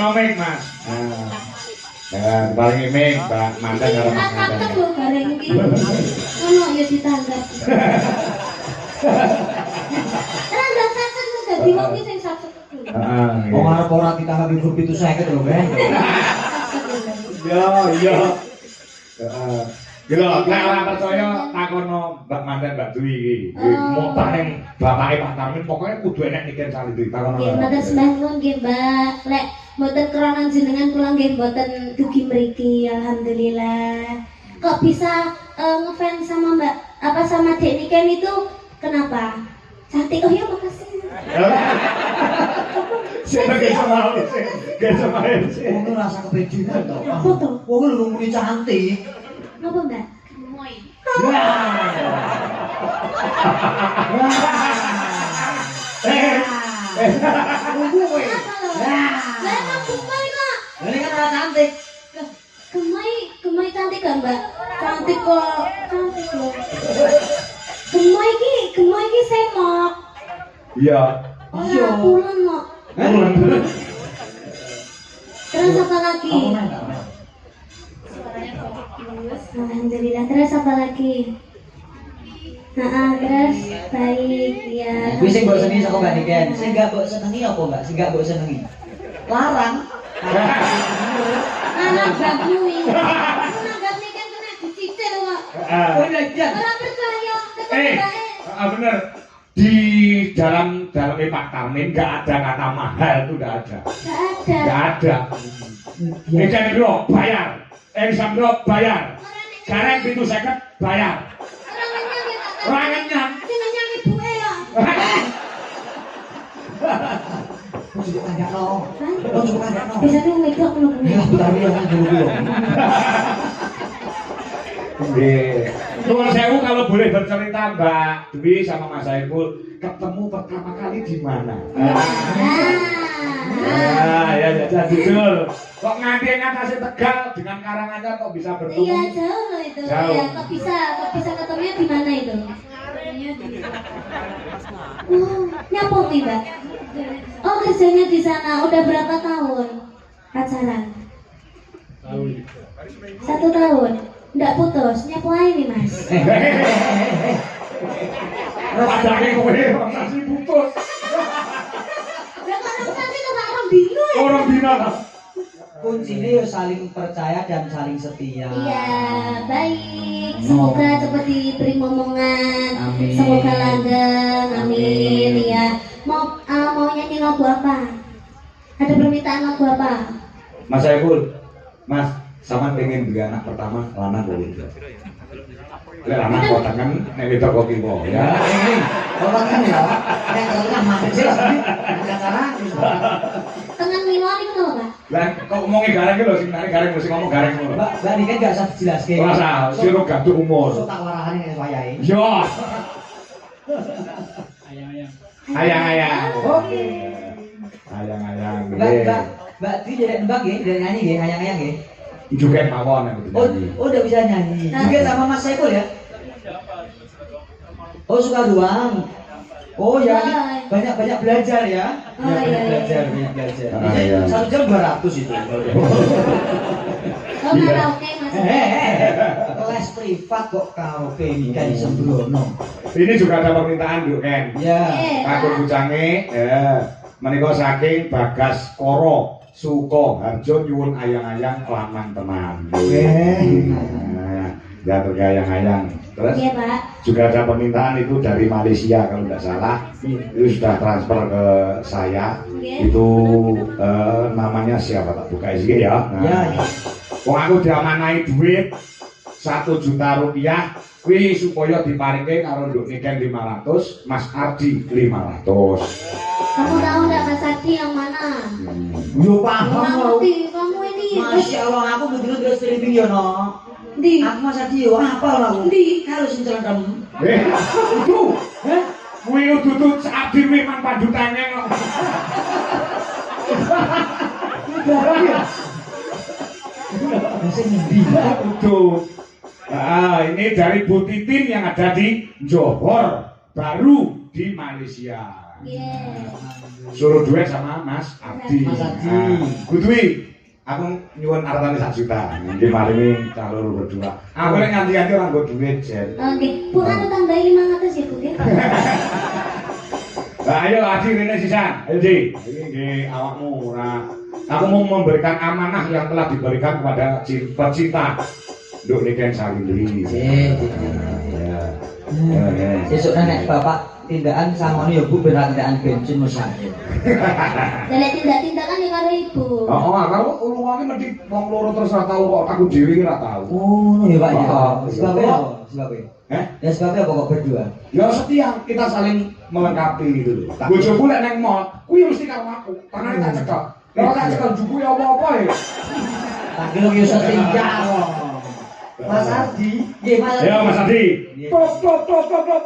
Nomik Mas. Nah, paling iming Mbak Mandan karo Mas Mandan. Kakak lho bareng iki. Ono ya ditanggap. Tanggap sakit kok dadi wong iki sing sakit. Heeh. Wong arep ora ditanggap grup 750 lho, Ben. Iya, iya. Heeh. Gila, nek ora percaya takono Mbak Mandan Mbak Dwi iki. Mau paling bapake Pak Tarmin pokoknya kudu enek mikir kali iki takono. Nggih, matur sembah nuwun nggih, Mbak. Lek mboten krana jenengan kula nggih mboten dugi mriki, alhamdulillah. Kok bisa ngefans sama Mbak apa sama Dek Niken itu kenapa? Cantik. Oh ya, makasih. Siapa gak sama sih? Gak sama sih. Wong rasa kebejutan to. Apa to? Wong lho muni cantik. Napa, Mbak? Gemoy. Tunggu kowe. Lah emang gemoy kok. Ini kan ora cantik. Gemoy cantik gak, Mbak? Cantik kok. Cantik loh. Gemoy iki semok. Iya. Ora pulen kok. Terus apa lagi? Alhamdulillah. Terus apa lagi? Terus baik ya. Kuwi sing mbok senengi saka Mbak Niken. Sing gak mbok senengi apa enggak? Sing gak mbok senengi. Larang. Anak babu iki. Anak Niken kena dicicil kok. Oh iya. Ora percaya ketemu Bener. Di dalam Pak Tarmin nggak ada kata mahal, itu nggak ada. Nggak ada. Kita dulu bayar. Sambil bayar. Sekarang pintu seket bayar. Orang kenyang. Kenyang ibu ya. Coba tanya no. Coba tanya no. Bisa tuh medok lu. Ya, tapi yang dulu. Nuwun sewu kalau boleh bercerita Mbak Dwi sama Mas Saiful ketemu pertama kali di mana? Ya jujur. Kok nganti ngatasi Tegal dengan Karanganyar kok bisa bertemu? Iya jauh loh itu. Jauh. Ya, kok bisa ketemunya di mana itu? Nyapa nih Mbak? Oh kerjanya di sana. Udah berapa tahun pacaran? 1 tahun. Nggak putus, nyapu aja nih Mas. Padahal kowe masih putus. Lah kok nanti tuh orang dino ya? Orang dina. Kuncinya ya saling percaya dan saling setia. Iya, baik. Semoga cepat diberi momongan. Amin. Semoga langgeng. Amin. Ya. Mau nyanyi lagu apa? Ada permintaan lagu apa? Mas Saiful, Mas, sama pengen juga anak pertama lanang kok itu. Lanang kok tangan nek wedok kok kiwa ya. Ini orang kan ya. Nek tengah mati sih. Cara Tengah miluan itu loh Pak. Lah kok ngomongi gareng ki lho sing nari gareng mesti ngomong gareng ngono. Mbak Niken gak usah dijelaske. Ora usah, sira gantung umur. Tak warahane nek wayahe. Yo. Ayang-ayang. Oke. Ayang-ayang. Mbak Dwi dari Mbak nggih, dari nyanyi nggih, ayang-ayang nggih. Juga mawon aku nyanyi. Oh udah bisa nyanyi. Juga sama Mas Saiful ya? Oh suka doang. Oh ya, ini Bye. banyak belajar ya. Oh, iya, iya. Banyak belajar. Ah, Ini iya. 1 jam 200 itu. Oh, karaoke Mas. Kelas privat kok karaoke ini kan sembrono. Ini juga ada permintaan Duk Ken. Ya. Kagum bujange, menika saking Bagas Koro Suko Harjo nyuwun ayang-ayang kelaman tenan. Ya tergayang-ayang. Terus Iya, Pak. juga ada permintaan itu dari Malaysia kalau tidak salah. Itu sudah transfer ke saya. Iya. Itu namanya siapa tak buka sih ya. Nah, Ya, ya. wong aku diamanai duit 1 juta rupiah kuwi supaya diparingke karo Nduk Niken 500, Mas Ardi 500. Kamu tahu enggak Mas Adi yang mana? Yo Nggak paham loh. ngerti kamu ini. Masya Allah, aku betul terus streaming yo no. Di. Aku Mas Adi yo apa lah aku? Di kalau sing celendem. Itu, kuwi dudu Ardi kuwi man pandutane kok. Masih ngendi? Udah. Nah, ini dari Bu Titin yang ada di Johor Baru di Malaysia. Iya. Suruh duet sama Mas Ardi. Mas Ardi. Kudwi, aku nyuwun artane 1 juta. Nggih maringi calon berdua. Aku nek nganti-nganti ora nggo duit, Jen. Oke, bukan tambahin 500 ya, Bu ya. Nah, ayo Adi rene sisan. Ayo Di. Iki nggih awakmu ora. Aku mau memberikan amanah yang telah diberikan kepada pecinta Nduk Niken Salindri. Ya. Ya. Besok nek bapak tindakan sama ya Bu benar tindakan bensin musafir. Dari tindak-tindakan ya karo ibu. Oh, aku ulungange mesti wong loro terus ora tau kok aku dhewe ora tau. Oh, ya Pak ya. Oh, Sebabnya iya. apa? Sebabnya. Eh? Ya sebabnya apa kok berdua? Ya setia kita saling melengkapi gitu loh. Bojoku lek nang mall, kuwi mesti karo aku. Tangan tak cekak. Kalau tak cekak juku ya apa-apa ya. Tak kira yo setia kok. Mas Ardi, nggih Mas Ardi. Ya Mas Adi. Tok tok tok tok tok.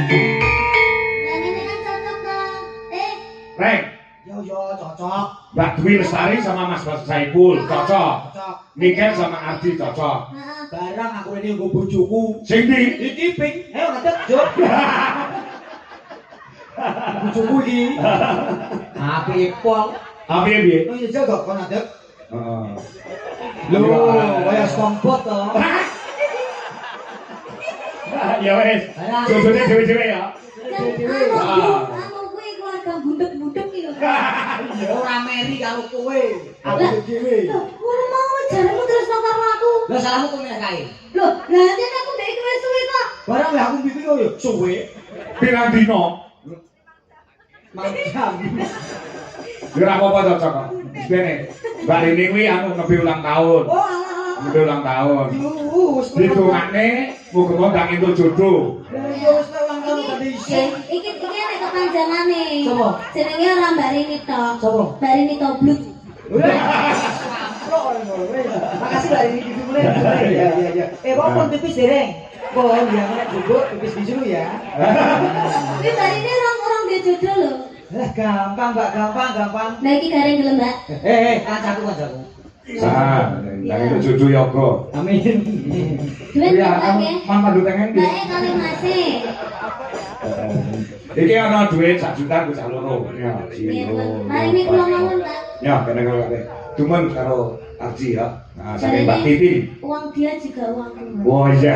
Dan ini kan cocok dong. Rek, Yo cocok. Mbak Dwi Lestari sama Mas Saipul cocok. Cocok. Niken sama Ardi cocok. Heeh. Barang aku ini nggo bojoku. Sing di Iki ping, ayo ngadeg, Jok. Bojoku iki. Api pol. apa ya piye? Oh iya jogok kon ngadeg. Heeh. Lho, kaya SpongeBob to. Ya wes. Jojone dhewe-dhewe ya. Anu kuwi keluarga budek-budek iki lho. Ora meri karo kowe. Aku Lah, dhewe. Loh, ora mau jaremu terus nang karo aku. Lah salahmu kok milih kae. Loh, lah yen aku ndek iki wis suwe kok. Barang lah aku pikir yo suwe. Pirang dino? Macam. Ya ora apa-apa cocok kok. Wis bene. Mbak Rini kuwi anu ngebi ulang tahun. Oh alah. Ngebi ulang tahun. Wis Ditungane muga-muga ndang entuk jodoh. Yo wis ulang tahun tadi isin. Iki nek kepanjangane. Sopo? Jenenge ora Mbak Rini tok. Sopo? Mbak Rini Tobluk. Makasih Mbak Rini gitu mulai. Ya. Walaupun pipis dereng. Kok dia nek duduk pipis di dulu ya. Kuwi Mbak Rini orang dia jodoh lho. Gampang Mbak, gampang. Nah iki gareng gelem, Mbak. Kancaku. Nah, ndang entuk jodoh yoga. Amin. Duit Ya, Mbak ya. man pandu tengen Mbak e kali Mase. Iki ana duit 1 juta ku sak loro. Ya, Iya, Mbak. Hari ini kula mawon, Pak. Ya, kene karo kate. Cuman karo Arji ya. Nah, saking Mbak Titi. Uang dia juga uangku, Mbak. Oh iya.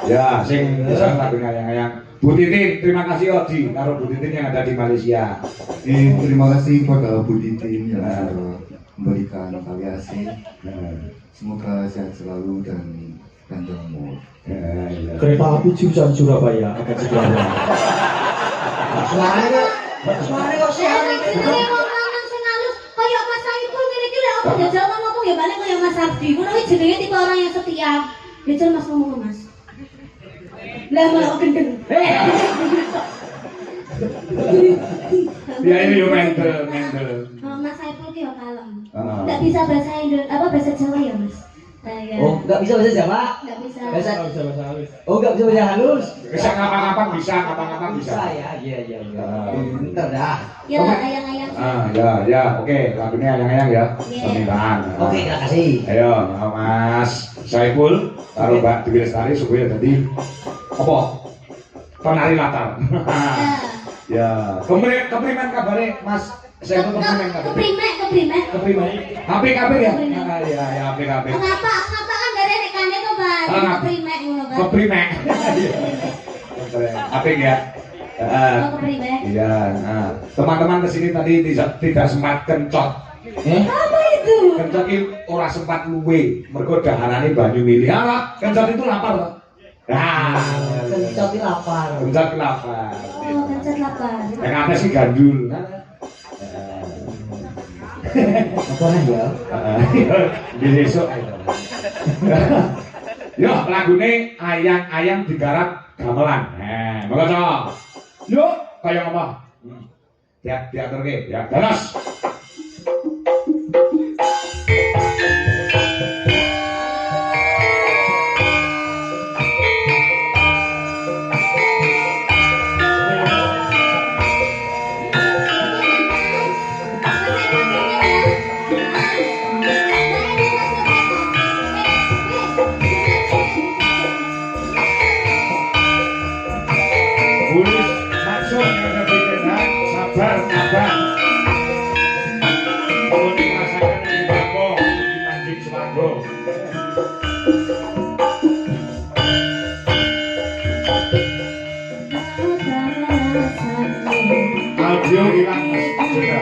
Ya, sing bisa tak ngayang-ngayang. Bu Titin, terima kasih Odi karo Bu Titin yang ada di Malaysia. Terima kasih kepada Bu Titin yang sudah memberikan variasi. Semoga sehat selalu dan panjang umur. Ya. Kereta api jurusan Surabaya akan segera berangkat. Suaranya kok siaran iki. Jenenge wong lanang sing halus kaya Mas Saipul ngene iki lho aku jajal ngomong ya balik kaya Mas Ardi. Ngono kuwi jenenge tipe orang yang setia. Jajal Mas ngomong Mas. Lah malah gendeng. Ya ini yo mendel. Mas Saiful ki yo kalem. Heeh. Enggak bisa bahasa bahasa Jawa ya, Mas? Nah, ya. Oh, enggak bisa bahasa Jawa. Enggak bisa. Oh, enggak bisa bahasa halus. Bisa ngapa-ngapa bisa. Bisa ya. Iya. Pinter dah. Ya, ayang-ayang. Ya, oke, lagunya ayang-ayang ya. Iya. Permintaan. Oke, terima kasih. Ayo, Mas Saiful, karo Mbak Dewi Lestari supaya jadi apa? Penari latar. Ya, keprimen kabare Mas Saiful keprimen kabare. Keprimek. HP ya? Keprimen. Ya, HP. Kenapa kan dari rekane to, Pak? Keprimek ngono, Pak. Keprimen. HP ya. Oh, keprimek. Iya, nah, teman-teman kesini tadi tidak sempat kencot. Apa itu? Kencot itu ora sempat luwe, mergo daharane banyu mili. Ah, kencot itu lapar loh. Nah, Kencot iki lapar. kencot itu lapar. Oh, kencet lapar. Yang atas sih gandul. Apa nih ya? Di besok ayo. Yo, lagune ayang-ayang digarap gamelan. Nah, monggo sok. Yo, kaya apa? Diaturke, ya. Terus. Bulis maksud yang kebijakan sabar. Unik masakan yang bako di Manjing Swago. Audio hilang mas juga.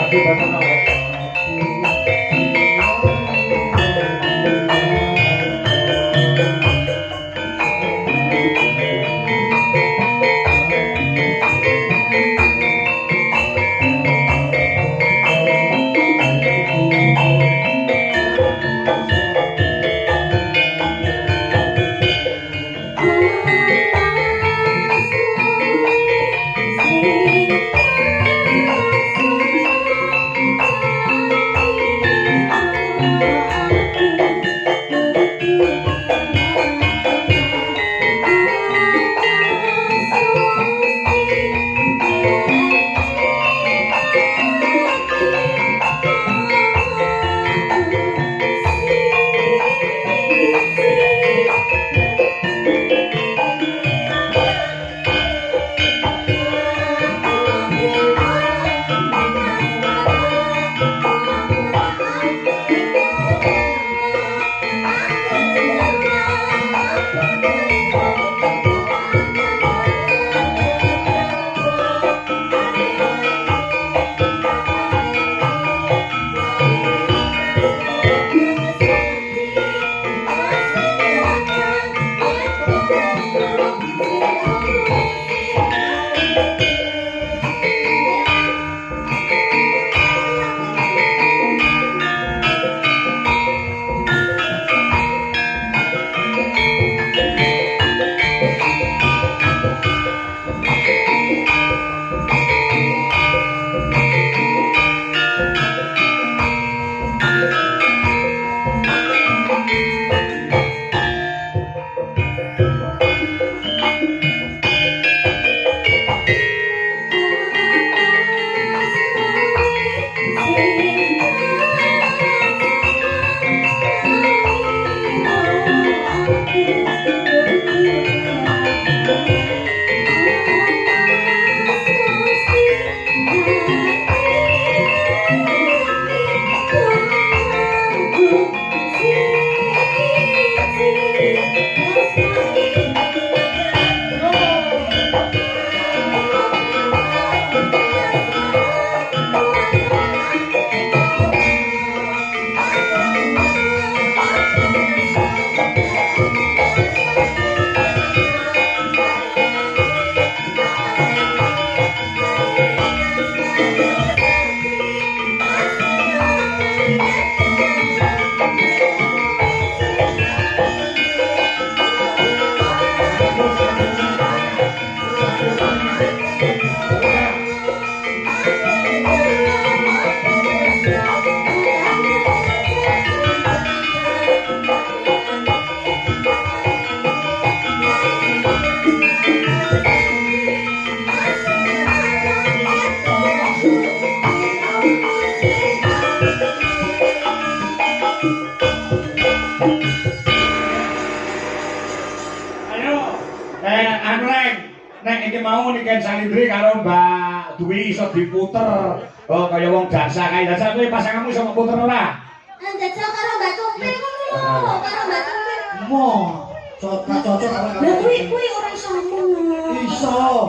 Tapi bapak Anu Reng, nek iki mau niken Salindri karo Mbak Dwi iso diputer. Oh kaya wong dansa kae. Dansa kowe pasanganmu iso puter ora? Jajal karo Mbak Cumpi ngono lho, karo Mbak Cumpi. Mo, cocok Lah kuwi ora iso ngono. iso.